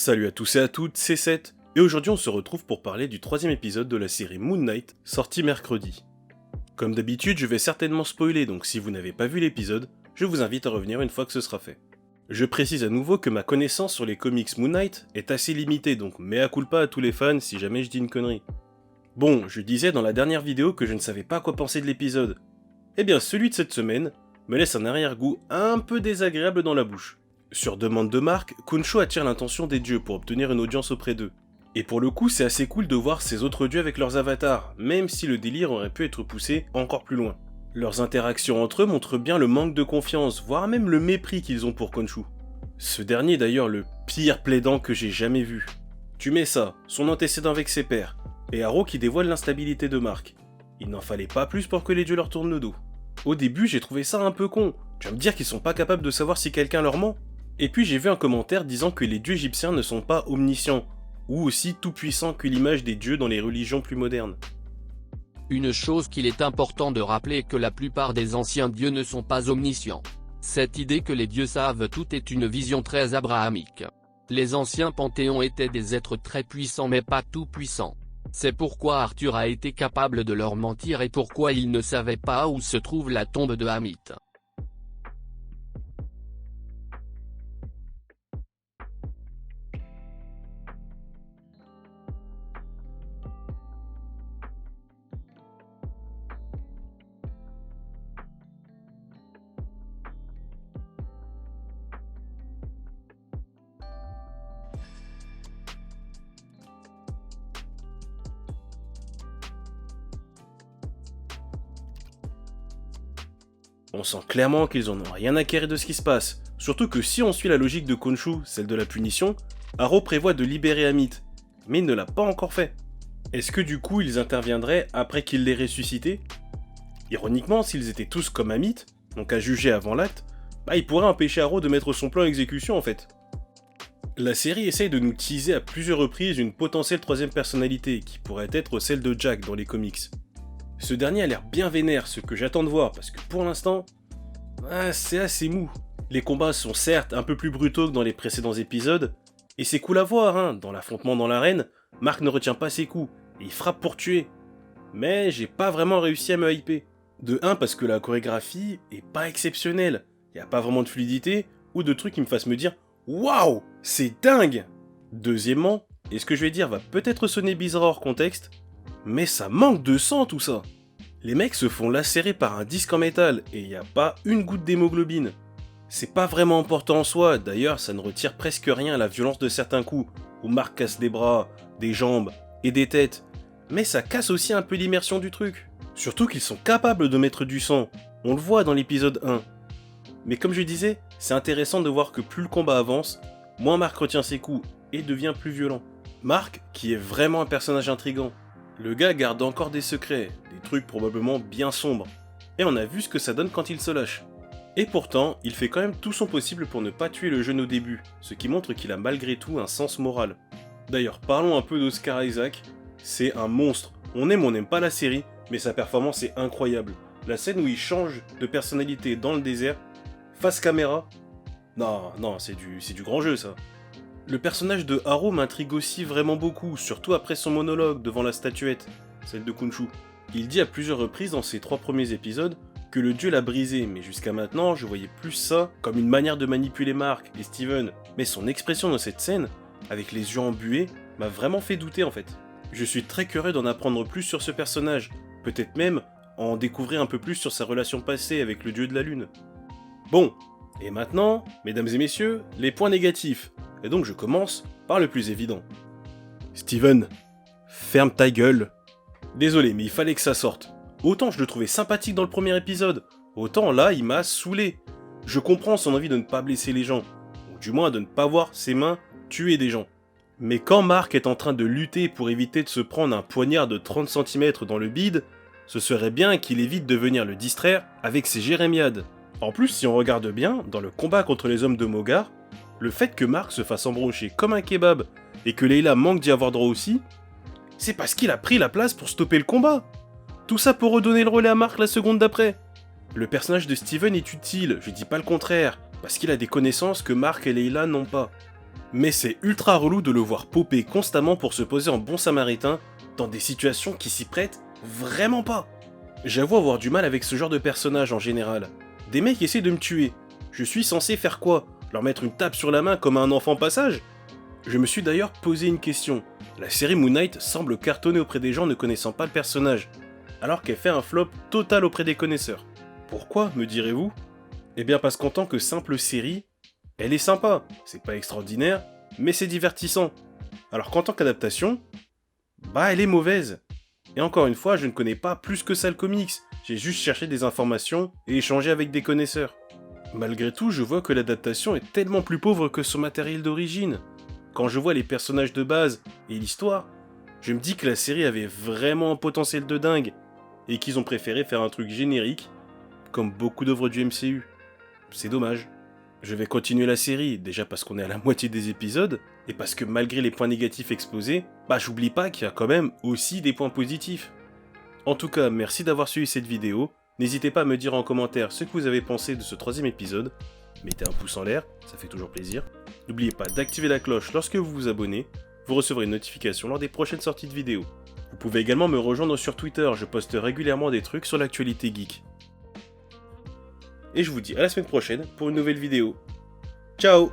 Salut à tous et à toutes, c'est Seth, et aujourd'hui on se retrouve pour parler du troisième épisode de la série Moon Knight, sorti mercredi. Comme d'habitude, je vais certainement spoiler, donc si vous n'avez pas vu l'épisode, je vous invite à revenir une fois que ce sera fait. Je précise à nouveau que ma connaissance sur les comics Moon Knight est assez limitée, donc mea culpa à tous les fans si jamais je dis une connerie. Bon, je disais dans la dernière vidéo que je ne savais pas quoi penser de l'épisode. Eh bien celui de cette semaine me laisse un arrière-goût un peu désagréable dans la bouche. Sur demande de Mark, Khonshu attire l'attention des dieux pour obtenir une audience auprès d'eux. Et pour le coup, c'est assez cool de voir ces autres dieux avec leurs avatars, même si le délire aurait pu être poussé encore plus loin. Leurs interactions entre eux montrent bien le manque de confiance, voire même le mépris qu'ils ont pour Khonshu. Ce dernier est d'ailleurs le pire plaidant que j'ai jamais vu. Tu mets ça, son antécédent avec ses pairs, et Harrow qui dévoile l'instabilité de Mark. Il n'en fallait pas plus pour que les dieux leur tournent le dos. Au début, j'ai trouvé ça un peu con. Tu vas me dire qu'ils sont pas capables de savoir si quelqu'un leur ment? Et puis j'ai vu un commentaire disant que les dieux égyptiens ne sont pas omniscients, ou aussi tout puissants que l'image des dieux dans les religions plus modernes. Une chose qu'il est important de rappeler est que la plupart des anciens dieux ne sont pas omniscients. Cette idée que les dieux savent tout est une vision très abrahamique. Les anciens panthéons étaient des êtres très puissants mais pas tout puissants. C'est pourquoi Arthur a été capable de leur mentir et pourquoi il ne savait pas où se trouve la tombe de Hamit. On sent clairement qu'ils en ont rien à carrer de ce qui se passe, surtout que si on suit la logique de Khonshu, celle de la punition, Harrow prévoit de libérer Hamit, mais il ne l'a pas encore fait. Est-ce que du coup ils interviendraient après qu'il l'ait ressuscité? Ironiquement, s'ils étaient tous comme Hamit, donc à juger avant l'acte, ils pourraient empêcher Harrow de mettre son plan à exécution en fait. La série essaye de nous teaser à plusieurs reprises une potentielle troisième personnalité, qui pourrait être celle de Jack dans les comics. Ce dernier a l'air bien vénère, ce que j'attends de voir, parce que pour l'instant, c'est assez mou. Les combats sont certes un peu plus brutaux que dans les précédents épisodes, et c'est cool à voir, dans l'affrontement dans l'arène, Mark ne retient pas ses coups, et il frappe pour tuer. Mais j'ai pas vraiment réussi à me hyper. De 1 parce que la chorégraphie est pas exceptionnelle, y a pas vraiment de fluidité, ou de trucs qui me fassent me dire « Waouh, c'est dingue !» Deuxièmement, et ce que je vais dire va peut-être sonner bizarre hors contexte, mais ça manque de sang tout ça. Les mecs se font lacérer par un disque en métal et y a pas une goutte d'hémoglobine. C'est pas vraiment important en soi, d'ailleurs ça ne retire presque rien à la violence de certains coups, où Mark casse des bras, des jambes et des têtes, mais ça casse aussi un peu l'immersion du truc. Surtout qu'ils sont capables de mettre du sang, on le voit dans l'épisode 1. Mais comme je disais, c'est intéressant de voir que plus le combat avance, moins Mark retient ses coups et devient plus violent. Mark, qui est vraiment un personnage intriguant. Le gars garde encore des secrets, des trucs probablement bien sombres, et on a vu ce que ça donne quand il se lâche. Et pourtant, il fait quand même tout son possible pour ne pas tuer le jeune au début, ce qui montre qu'il a malgré tout un sens moral. D'ailleurs, parlons un peu d'Oscar Isaac, c'est un monstre. On aime ou on n'aime pas la série, mais sa performance est incroyable. La scène où il change de personnalité dans le désert, face caméra, non, c'est du grand jeu ça. Le personnage de Harrow m'intrigue aussi vraiment beaucoup, surtout après son monologue devant la statuette, celle de Khonshu. Il dit à plusieurs reprises dans ses 3 premiers épisodes que le dieu l'a brisé, mais jusqu'à maintenant je voyais plus ça comme une manière de manipuler Mark et Steven, mais son expression dans cette scène, avec les yeux embués, m'a vraiment fait douter en fait. Je suis très curieux d'en apprendre plus sur ce personnage, peut-être même en découvrir un peu plus sur sa relation passée avec le dieu de la lune. Bon, et maintenant, mesdames et messieurs, les points négatifs. Et donc je commence par le plus évident. Steven, ferme ta gueule. Désolé, mais il fallait que ça sorte. Autant je le trouvais sympathique dans le premier épisode, autant là il m'a saoulé. Je comprends son envie de ne pas blesser les gens, ou du moins de ne pas voir ses mains tuer des gens. Mais quand Mark est en train de lutter pour éviter de se prendre un poignard de 30 cm dans le bide, ce serait bien qu'il évite de venir le distraire avec ses jérémiades. En plus, si on regarde bien, dans le combat contre les hommes de Mogar, le fait que Mark se fasse embrocher comme un kebab et que Layla manque d'y avoir droit aussi, c'est parce qu'il a pris la place pour stopper le combat. Tout ça pour redonner le relais à Mark la seconde d'après. Le personnage de Steven est utile, je dis pas le contraire, parce qu'il a des connaissances que Mark et Layla n'ont pas. Mais c'est ultra relou de le voir popper constamment pour se poser en bon samaritain dans des situations qui s'y prêtent vraiment pas. J'avoue avoir du mal avec ce genre de personnage en général. Des mecs essaient de me tuer. Je suis censé faire quoi? Leur mettre une tape sur la main comme à un enfant passage? Je me suis d'ailleurs posé une question. La série Moon Knight semble cartonner auprès des gens ne connaissant pas le personnage, alors qu'elle fait un flop total auprès des connaisseurs. Pourquoi, me direz-vous? Eh bien parce qu'en tant que simple série, elle est sympa, c'est pas extraordinaire, mais c'est divertissant. Alors qu'en tant qu'adaptation, bah elle est mauvaise. Et encore une fois, je ne connais pas plus que ça le comics, j'ai juste cherché des informations et échangé avec des connaisseurs. Malgré tout, je vois que l'adaptation est tellement plus pauvre que son matériel d'origine. Quand je vois les personnages de base et l'histoire, je me dis que la série avait vraiment un potentiel de dingue, et qu'ils ont préféré faire un truc générique, comme beaucoup d'œuvres du MCU. C'est dommage. Je vais continuer la série, déjà parce qu'on est à la moitié des épisodes, et parce que malgré les points négatifs exposés, bah j'oublie pas qu'il y a quand même aussi des points positifs. En tout cas, merci d'avoir suivi cette vidéo, n'hésitez pas à me dire en commentaire ce que vous avez pensé de ce 3e épisode, mettez un pouce en l'air, ça fait toujours plaisir. N'oubliez pas d'activer la cloche lorsque vous vous abonnez, vous recevrez une notification lors des prochaines sorties de vidéos. Vous pouvez également me rejoindre sur Twitter, je poste régulièrement des trucs sur l'actualité geek. Et je vous dis à la semaine prochaine pour une nouvelle vidéo. Ciao!